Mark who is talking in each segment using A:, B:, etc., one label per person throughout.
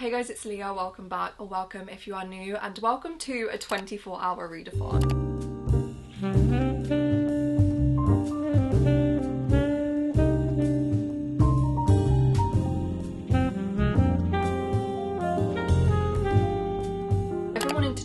A: Hey guys, it's Leah. Welcome back, or welcome if you are new, and welcome to a 24-hour readathon.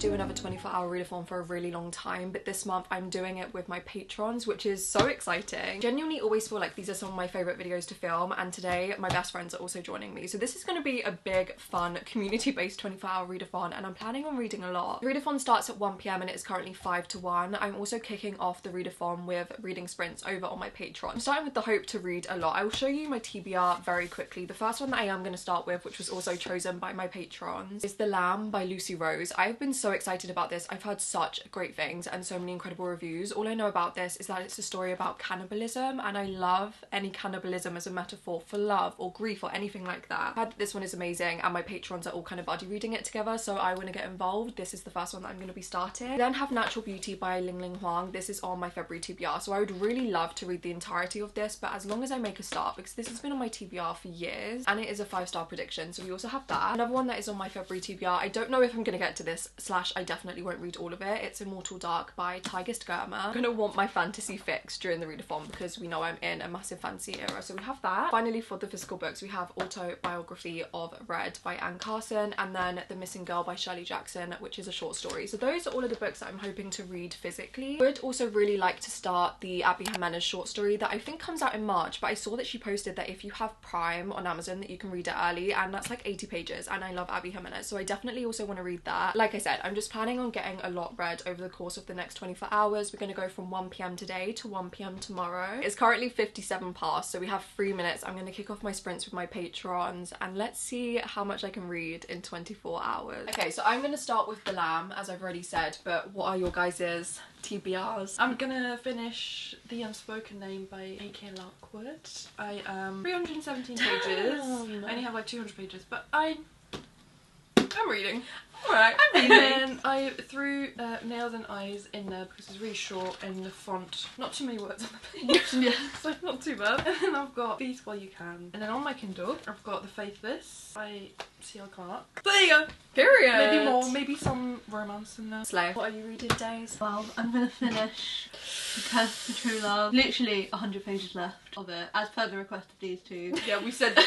A: Another 24-hour readathon for a really long time, but this month I'm doing it with my patrons, which is so exciting. Genuinely always feel like these are some of my favorite videos to film, and today my best friends are also joining me. So this is going to be a big, fun, community-based 24-hour readathon, and I'm planning on reading a lot. The readathon starts at 1 PM and it is currently 5 to 1. I'm also kicking off the readathon with reading sprints over on my Patreon. I'm starting with the hope to read a lot. I will show you my TBR very quickly. The first one that I am going to start with, which was also chosen by my patrons, is The Lamb by Lucy Rose. I've been so excited about this. I've heard such great things and so many incredible reviews. All I know about this is that it's a story about cannibalism, and I love any cannibalism as a metaphor for love or grief or anything like that. I've heard that this one is amazing, and my patrons are all kind of buddy reading it together, so I want to get involved. This is the first one that I'm going to be starting. We then have Natural Beauty by Ling Ling Huang. This is on my February TBR, so I would really love to read the entirety of this, but as long as I make a start, because this has been on my TBR for years, and it is a 5-star prediction, so we also have that. Another one that is on my February TBR, I don't know if I'm going to get to this, / I definitely won't read all of it. It's Immortal Dark by Tigist Germa. I'm gonna want my fantasy fix during the readathon because we know I'm in a massive fantasy era, so we have that. Finally, for the physical books, we have Autobiography of Red by Anne Carson, and then The Missing Girl by Shirley Jackson, which is a short story. So those are all of the books that I'm hoping to read physically. I would also really like to start the Abby Jimenez short story that I think comes out in March, but I saw that she posted that if you have Prime on Amazon that you can read it early, and that's like 80 pages, and I love Abby Jimenez, so I definitely also want to read that. Like I said, I'm just planning on getting a lot read over the course of the next 24 hours. We're going to go from 1 PM today to 1 PM tomorrow. It's currently 57 past, so we have 3 minutes. I'm going to kick off my sprints with my patrons, and let's see how much I can read in 24 hours. Okay, so I'm going to start with The Lamb, as I've already said, but what are your guys's TBRs?
B: I'm gonna finish The Unspoken Name by A.K. Lockwood. I am 317 pages. I only have like 200 pages, but I'm reading. Alright, I'm reading. And then I threw Nails and Eyes in there because it's really short and the font, not too many words on the page. Yeah, so not too bad. And then I've got Beat While You Can. And then on my Kindle, I've got The Faithless by C.L. Clarke. There you go.
A: Period.
B: Maybe more, maybe some romance in there.
A: Slay. What are you reading, Days?
C: Well, I'm gonna finish Because for True Love. Literally 100 pages left of it, as per the request of these two.
B: Yeah, we said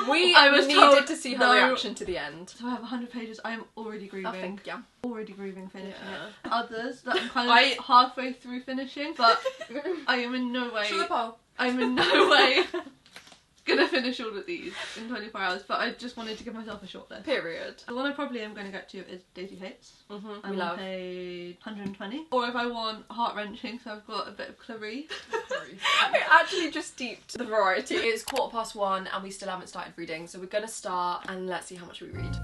A: we needed to see her reaction to the end.
C: So I have 100 pages. I am already grieving.
A: Yeah.
C: Already grieving finishing it. Others that I'm kind of halfway through finishing, but I am in no way. I'm in no way gonna finish all of these in 24 hours, but I just wanted to give myself a short list.
A: Period.
C: The one I probably am going to get to is Daisy Hates.
A: We love.
C: Page 120. Or if I want heart-wrenching, so I've got a bit of Clarice.
A: I actually just deeped the variety. It's 1:15 and we still haven't started reading, so we're gonna start and let's see how much we read.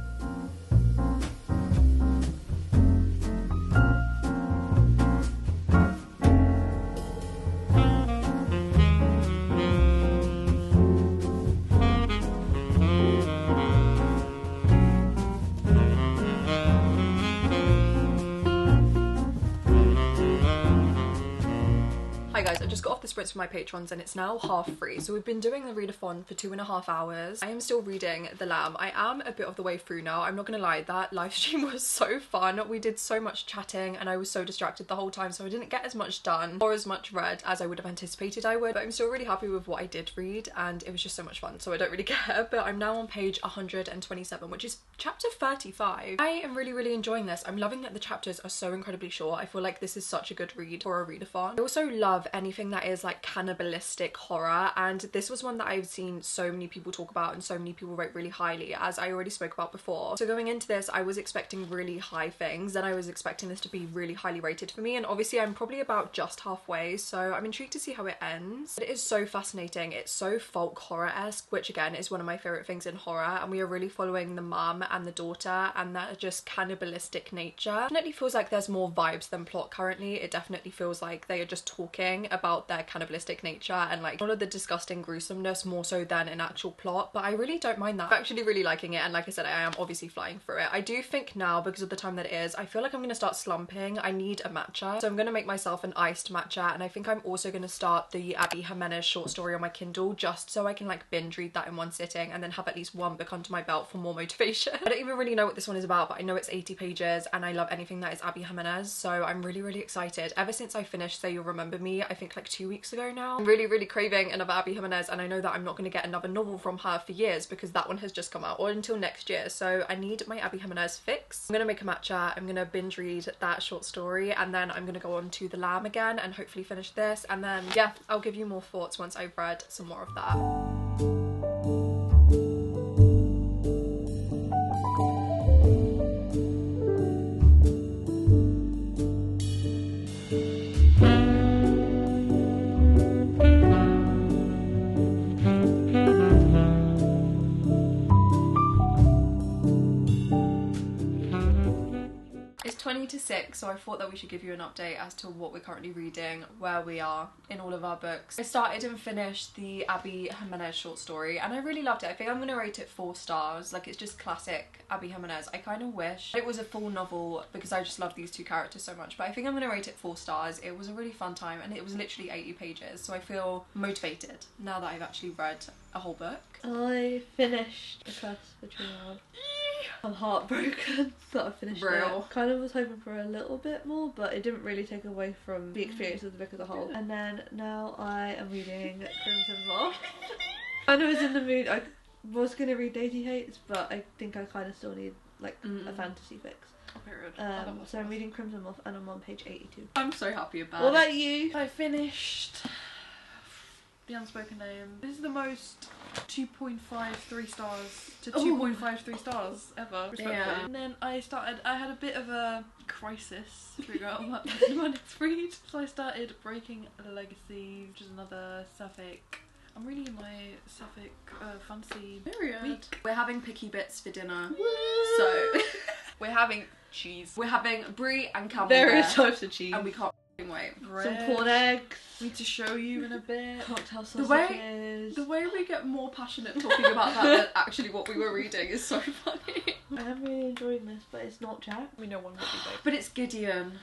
A: Hi guys, I just got off the sprints with my patrons and it's now 3:30, so we've been doing the readathon for 2.5 hours. I am still reading The Lamb. I am a bit of the way through now, I'm not gonna lie, that live stream was so fun. We did so much chatting and I was so distracted the whole time, so I didn't get as much done or as much read as I would have anticipated I would, but I'm still really happy with what I did read and it was just so much fun, so I don't really care. But I'm now on page 127, which is chapter 35. I am really enjoying this. I'm loving that the chapters are so incredibly short. I feel like this is such a good read for a readathon. I also love anything that is like cannibalistic horror, and this was one that I've seen so many people talk about and so many people rate really highly, as I already spoke about before. So going into this, I was expecting really high things, and I was expecting this to be really highly rated for me, and obviously I'm probably about just halfway, so I'm intrigued to see how it ends. But it is so fascinating. It's so folk horror-esque, which again is one of my favourite things in horror, and we are really following the mum and the daughter and that just cannibalistic nature. Definitely feels like there's more vibes than plot currently. It definitely feels like they are just talking about their their cannibalistic nature and like all of the disgusting gruesomeness more so than an actual plot, but I really don't mind that. I'm actually really liking it, and like I said, I am obviously flying through it. I do think now, because of the time that it is, I feel like I'm gonna start slumping. I need a matcha, so I'm gonna make myself an iced matcha, and I think I'm also gonna start the Abby Jimenez short story on my Kindle just so I can like binge read that in one sitting and then have at least one book under my belt for more motivation. I don't even really know what this one is about, but I know it's 80 pages and I love anything that is Abby Jimenez, so I'm really excited. Ever since I finished Say You'll Remember Me, I think like 2 weeks ago now, I'm really craving another Abby Jimenez, and I know that I'm not going to get another novel from her for years because that one has just come out, or until next year, so I need my Abby Jimenez fix. I'm gonna make a matcha, I'm gonna binge read that short story, and then I'm gonna go on to The Lamb again and hopefully finish this, and then yeah, I'll give you more thoughts once I've read some more of that. It's 20 to 6, so I thought that we should give you an update as to what we're currently reading, where we are in all of our books. I started and finished the Abby Jimenez short story and I really loved it. I think I'm gonna rate it 4 stars. Like, it's just classic Abby Jimenez. I kind of wish it was a full novel because I just love these two characters so much, but I think I'm gonna rate it 4 stars. It was a really fun time and it was literally 80 pages, so I feel motivated now that I've actually read a whole book.
C: I finished The Curse of True Love. I'm heartbroken that I finished it. Kind of was hoping for a little bit more, but it didn't really take away from the experience of the book as a whole. And then now I am reading Crimson Moth. I was in the mood. I was going to read Daisy Hates, but I think I kind of still need like a fantasy fix. So I'm reading Crimson Moth and I'm on page 82.
A: I'm so happy about it.
C: What about you?
B: I finished The Unspoken Name. This is the most 2.53 stars to 2.53 stars ever, respectfully. Yeah. And then I had a bit of a crisis trigger on my next read. So I started Breaking Legacy, which is another Sapphic. I'm reading my Sapphic fantasy week.
A: We're having picky bits for dinner.
C: Woo!
A: So we're having cheese. We're having brie and camembert.
C: Various types of cheese.
A: And we can't wait.
C: Bread. Some corn eggs.
B: Need to show you in a bit.
C: Cocktail sausages.
A: The way we get more passionate talking about that than actually what we were reading is so funny.
C: I am really enjoying this, but it's not Jack.
B: We know one will be babe.
A: But it's Gideon.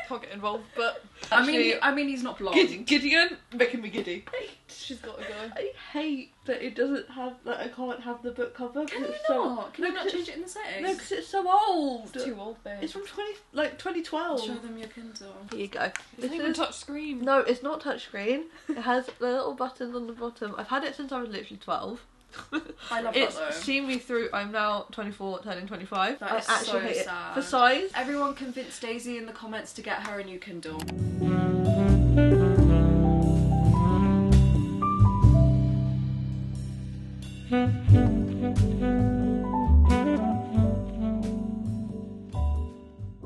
B: Can't get involved, but
A: actually, I mean he's not blonde.
B: Gideon making me giddy.
C: She's got to go. I hate that it doesn't have that. I can't have the book cover.
A: Can you not? Can you not change it in the settings?
C: No, because it's so old.
B: It's too old, babe.
C: It's from 2012.
A: Show them your Kindle.
C: Here you go.
B: It's not even touch screen.
C: No, it's not touch screen. It has the little buttons on the bottom. I've had it since I was literally 12.
A: I love
C: it's
A: that though.
C: seen me through. I'm now 24, turning 25.
A: That is
C: I actually
A: so
C: hate
A: sad.
C: it. For size.
A: Everyone convince Daisy in the comments to get her a new Kindle.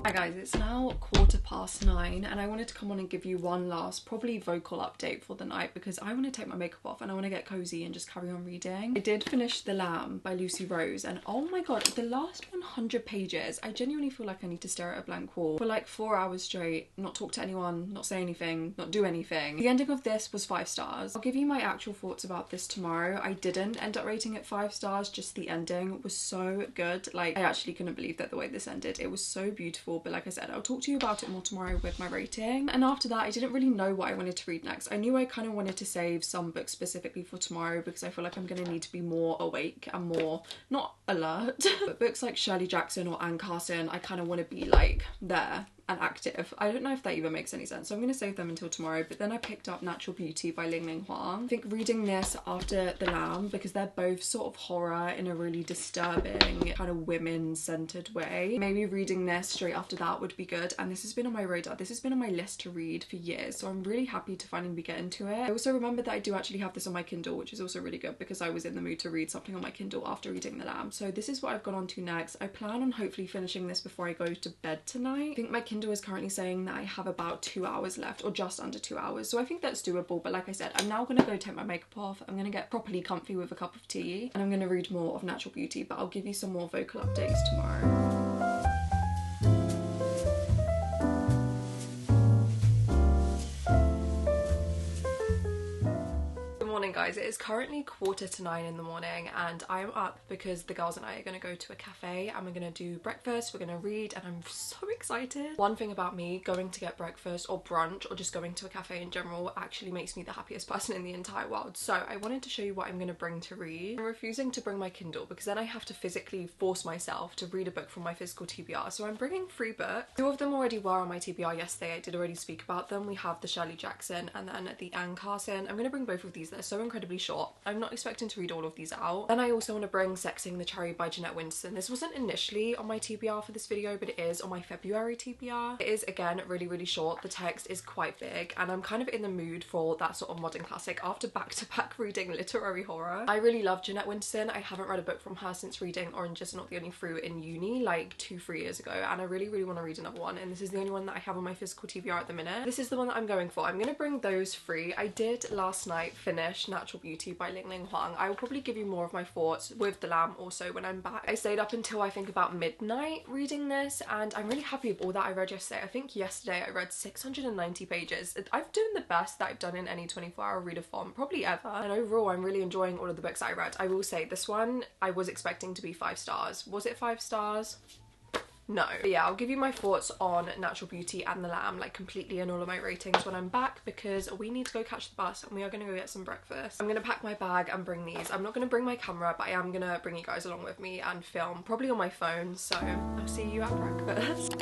A: Hi guys, it's now 9:15 and I wanted to come on and give you one last probably vocal update for the night because I want to take my makeup off and I want to get cozy and just carry on reading. I did finish The Lamb by Lucy Rose and oh my god, the last 100 pages, I genuinely feel like I need to stare at a blank wall for like 4 hours straight, not talk to anyone, not say anything, not do anything. The ending of this was 5 stars. I'll give you my actual thoughts about this tomorrow. I didn't end up rating it 5 stars, just the ending was so good. Like, I actually couldn't believe that the way this ended. It was so beautiful, but like I said, I'll talk to you about it more tomorrow with my rating. And after that, I didn't really know what I wanted to read next. I knew I kind of wanted to save some books specifically for tomorrow because I feel like I'm going to need to be more awake and more, not alert, but books like Shirley Jackson or Anne Carson, I kind of want to be like there and active. I don't know if that even makes any sense, so I'm going to save them until tomorrow. But then I picked up Natural Beauty by Ling Ling Huang. I think reading this after The Lamb, because they're both sort of horror in a really disturbing kind of women-centered way, maybe reading this straight after that would be good. And this has been on my radar, this has been on my list to read for years, so I'm really happy to finally be getting to it. I also remember that I do actually have this on my Kindle, which is also really good because I was in the mood to read something on my Kindle after reading The Lamb. So this is what I've gone on to next. I plan on hopefully finishing this before I go to bed tonight. I think my Kindle is currently saying that I have about 2 hours left, or just under 2 hours, so I think that's doable. But like I said, I'm now gonna go take my makeup off, I'm gonna get properly comfy with a cup of tea, and I'm gonna read more of Natural Beauty, but I'll give you some more vocal updates tomorrow. guys, it is currently 8:45 in the morning and I'm up because the girls and I are going to go to a cafe and we're going to do breakfast, we're going to read, and I'm so excited. One thing about me, going to get breakfast or brunch or just going to a cafe in general actually makes me the happiest person in the entire world. So I wanted to show you what I'm going to bring to read. I'm refusing to bring my Kindle because then I have to physically force myself to read a book from my physical TBR. So I'm bringing 3 books. 2 of them already were on my TBR yesterday. I did already speak about them. We have the Shirley Jackson and then the Anne Carson. I'm going to bring both of these. They're so incredibly short. I'm not expecting to read all of these out. Then I also want to bring Sexing the Cherry by Jeanette Winston. This wasn't initially on my TBR for this video, but it is on my February TBR. It is, again, really short. The text is quite big and I'm kind of in the mood for that sort of modern classic after back-to-back reading literary horror. I really love Jeanette Winston. I haven't read a book from her since reading Orange Is Not the Only Fruit in uni like 2-3 years ago, and I really want to read another one, and this is the only one that I have on my physical TBR at the minute. This is the one that I'm going for. I'm going to bring those 3. I did last night finish Natural Beauty by Ling Ling Huang. I will probably give you more of my thoughts with The Lamb also when I'm back. I stayed up until I think about midnight reading this and I'm really happy with all that I read yesterday. I think yesterday I read 690 pages. I've done the best that I've done in any 24-hour readathon probably ever, and overall I'm really enjoying all of the books that I read. I will say this one I was expecting to be 5 stars. Was it 5 stars? No. But yeah, I'll give you my thoughts on Natural Beauty and The Lamb like completely in all of my ratings when I'm back, because we need to go catch the bus and we are going to go get some breakfast. I'm going to pack my bag and bring these. I'm not going to bring my camera, but I am going to bring you guys along with me and film, probably on my phone, so I'll see you at breakfast.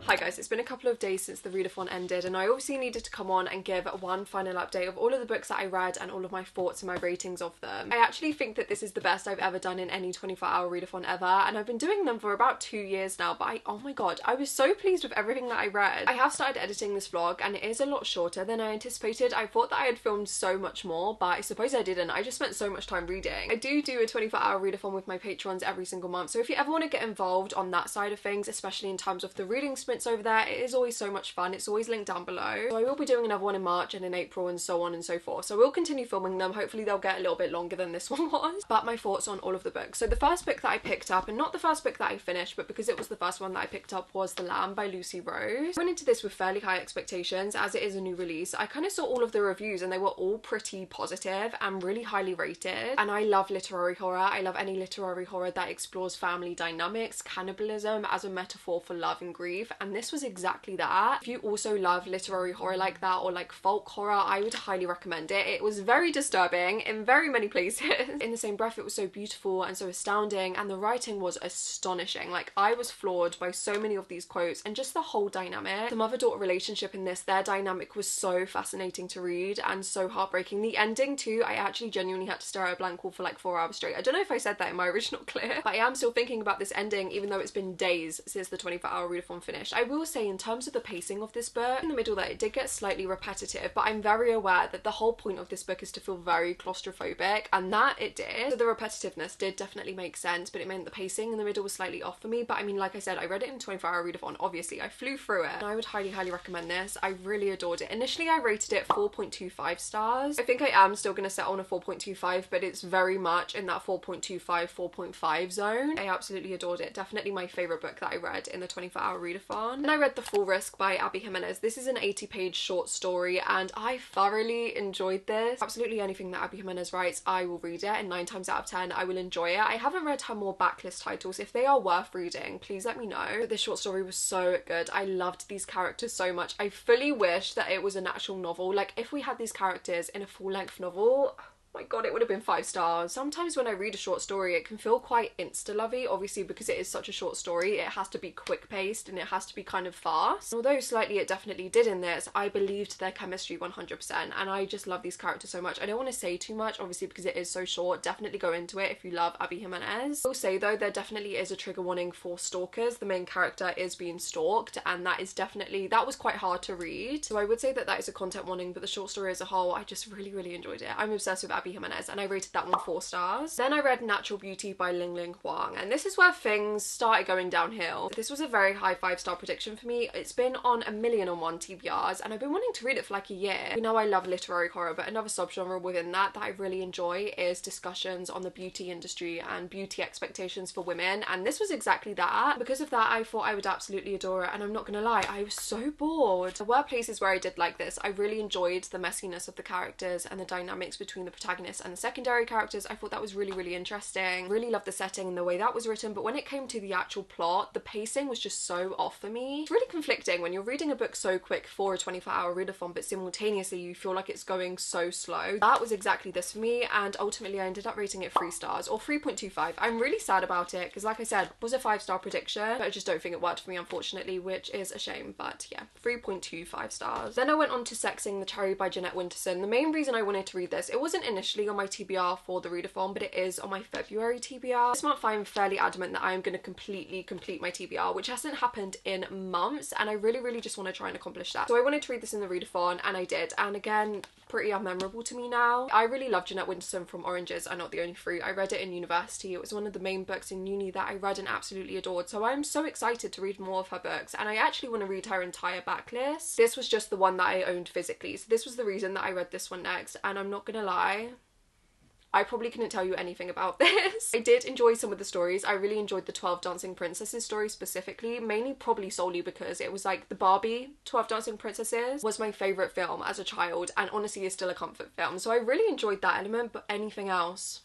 A: Hi guys, it's been a couple of days since the readathon ended and I obviously needed to come on and give one final update of all of the books that I read and all of my thoughts and my ratings of them. I actually think that this is the best I've ever done in any 24-hour readathon ever, and I've been doing them for about 2 years now, but oh my god, I was so pleased with everything that I read. I have started editing this vlog and it is a lot shorter than I anticipated. I thought that I had filmed so much more, but I suppose I didn't. I just spent so much time reading. I do a 24-hour readathon with my patrons every single month, so if you ever want to get involved on that side of things, especially in terms of the reading sprints over there, it is always so much fun. It's always linked down below. So I will be doing another one in March and in April and so on and so forth. So we'll continue filming them. Hopefully they'll get a little bit longer than this one was. But my thoughts on all of the books. So the first book that I picked up, and not the first book that I finished, but because it was the first one that I picked up, was The Lamb by Lucy Rose. I went into this with fairly high expectations as it is a new release. I kind of saw all of the reviews and they were all pretty positive and really highly rated. And I love literary horror. I love any literary horror that explores family dynamics, cannibalism as a metaphor for love and grief. And this was exactly that. If you also love literary horror like that, or like folk horror, I would highly recommend it. It was very disturbing in very many places. In the same breath, it was so beautiful and so astounding, and the writing was astonishing. Like, I was floored by so many of these quotes and just the whole dynamic. The mother-daughter relationship in this, their dynamic was so fascinating to read and so heartbreaking. The ending too, I actually genuinely had to stare at a blank wall for like 4 hours straight. I don't know if I said that in my original clip, but I am still thinking about this ending even though it's been days since the 24-hour readathon finished. I will say, in terms of the pacing of this book, in the middle that it did get slightly repetitive, but I'm very aware that the whole point of this book is to feel very claustrophobic, and that it did. So the repetitiveness did definitely make sense, but it meant the pacing in the middle was slightly off for me. But I mean, like I said, I read it in 24-hour readathon. Obviously I flew through it and I would highly recommend this. I really adored it. Initially I rated it 4.25 stars. I think I am still going to settle on a 4.25, but it's very much in that 4.25 4.5 zone. I absolutely adored it. Definitely my favorite book that I read in the 24-hour readathon. readathon. And I read The Full Risk by Abby Jimenez. This is an 80-page short story and I thoroughly enjoyed this. Absolutely anything that Abby Jimenez writes, I will read it, and 9 times out of 10 I will enjoy it. I haven't read her more backlist titles. If they are worth reading, please let me know. But this short story was so good. I loved these characters so much. I fully wish that it was an actual novel. Like, if we had these characters in a full-length novel, my god, it would have been 5 stars. Sometimes when I read a short story, it can feel quite insta-lovey. Obviously, because it is such a short story, it has to be quick-paced and it has to be kind of fast. Although slightly it definitely did in this, I believed their chemistry 100%, and I just love these characters so much. I don't want to say too much, obviously, because it is so short. Definitely go into it if you love Abby Jimenez. I will say, though, there definitely is a trigger warning for stalkers. The main character is being stalked, and that was quite hard to read. So I would say that that is a content warning, but the short story as a whole, I just really, really enjoyed it. I'm obsessed with Abby Jimenez, and I rated that one 4 stars. Then I read Natural Beauty by Ling Ling Huang, and this is where things started going downhill. This was a very high 5-star prediction for me. It's been on 1,000,001 TBRs, and I've been wanting to read it for like a year. You know I love literary horror, but another subgenre within that I really enjoy is discussions on the beauty industry and beauty expectations for women, and this was exactly that. Because of that, I thought I would absolutely adore it, and I'm not gonna lie, I was so bored. There were places where I did like this. I really enjoyed the messiness of the characters and the dynamics between the protagonist and the secondary characters. I thought that was really, really interesting. Really loved the setting and the way that was written, but when it came to the actual plot, the pacing was just so off for me. It's really conflicting when you're reading a book so quick for a 24-hour readathon, but simultaneously you feel like it's going so slow. That was exactly this for me, and ultimately I ended up rating it 3 stars, or 3.25. I'm really sad about it, because like I said, it was a 5-star prediction, but I just don't think it worked for me, unfortunately, which is a shame. But yeah, 3.25 stars. Then I went on to Sexing the Cherry by Jeanette Winterson. The main reason I wanted to read this, it wasn't initially on my TBR for the readathon, but it is on my February TBR. This month I'm fairly adamant that I am going to completely complete my TBR, which hasn't happened in months, and I really, really just want to try and accomplish that. So I wanted to read this in the readathon, and I did, and again, pretty unmemorable to me now. I really love Jeanette Winterson from Oranges Are Not the Only Fruit. I read it in university. It was one of the main books in uni that I read and absolutely adored, so I'm so excited to read more of her books, and I actually want to read her entire backlist. This was just the one that I owned physically, so this was the reason that I read this one next, and I'm not gonna lie, I probably couldn't tell you anything about this. I did enjoy some of the stories. I really enjoyed the 12 Dancing Princesses story specifically, mainly probably solely because it was like the Barbie 12 Dancing Princesses was my favourite film as a child, and honestly is still a comfort film. So I really enjoyed that element, but anything else,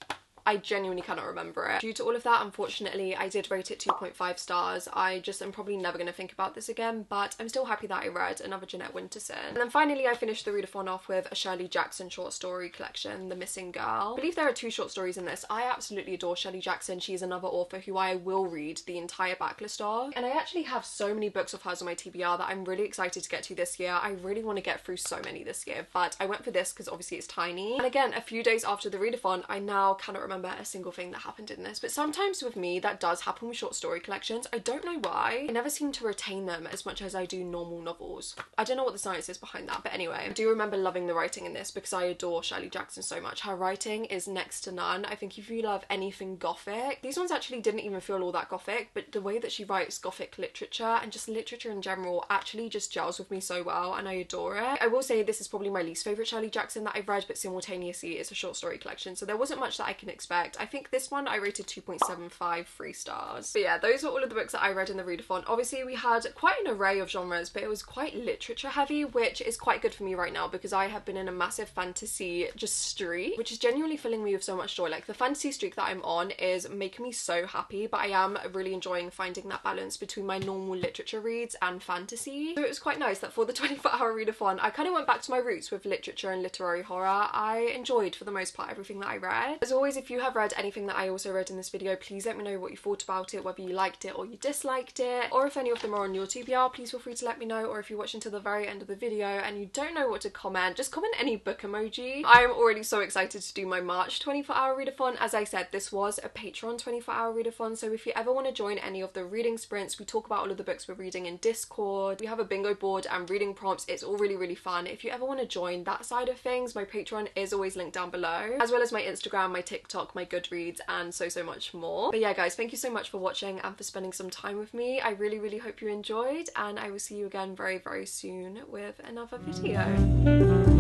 A: I genuinely cannot remember it. Due to all of that, unfortunately, I did rate it 2.5 stars. I just am probably never going to think about this again, but I'm still happy that I read another Jeanette Winterson. And then finally, I finished the readathon off with a Shirley Jackson short story collection, The Missing Girl. I believe there are 2 short stories in this. I absolutely adore Shirley Jackson. She's another author who I will read the entire backlist of. And I actually have so many books of hers on my TBR that I'm really excited to get to this year. I really want to get through so many this year, but I went for this because obviously it's tiny. And again, a few days after the readathon, I now cannot remember a single thing that happened in this, but sometimes with me that does happen with short story collections. I don't know why. I never seem to retain them as much as I do normal novels. I don't know what the science is behind that, but anyway, I do remember loving the writing in this because I adore Shirley Jackson so much. Her writing is next to none. I think if you love anything gothic, these ones actually didn't even feel all that gothic, but the way that she writes gothic literature and just literature in general actually just gels with me so well, and I adore it. I will say this is probably my least favourite Shirley Jackson that I've read, but simultaneously it's a short story collection, so there wasn't much that I can expect. I think this one I rated 2.75, 3 stars. But yeah, those were all of the books that I read in the readathon. Obviously we had quite an array of genres, but it was quite literature heavy, which is quite good for me right now because I have been in a massive fantasy just streak, which is genuinely filling me with so much joy. Like, the fantasy streak that I'm on is making me so happy, but I am really enjoying finding that balance between my normal literature reads and fantasy. So it was quite nice that for the 24-hour readathon I kind of went back to my roots with literature and literary horror. I enjoyed for the most part everything that I read. As always, if you have read anything that I also read in this video, please let me know what you thought about it, whether you liked it or you disliked it, or if any of them are on your TBR, please feel free to let me know. Or if you watch until the very end of the video and you don't know what to comment, just comment any book emoji. I'm already so excited to do my March 24-hour readathon. As I said, this was a Patreon 24-hour readathon, so if you ever want to join any of the reading sprints, we talk about all of the books we're reading in Discord. We have a bingo board and reading prompts. It's all really, really fun. If you ever want to join that side of things, my Patreon is always linked down below, as well as my Instagram, my TikTok, my Goodreads, and so much more. But yeah guys, thank you so much for watching and for spending some time with me. I really, really hope you enjoyed, and I will see you again very, very soon with another video.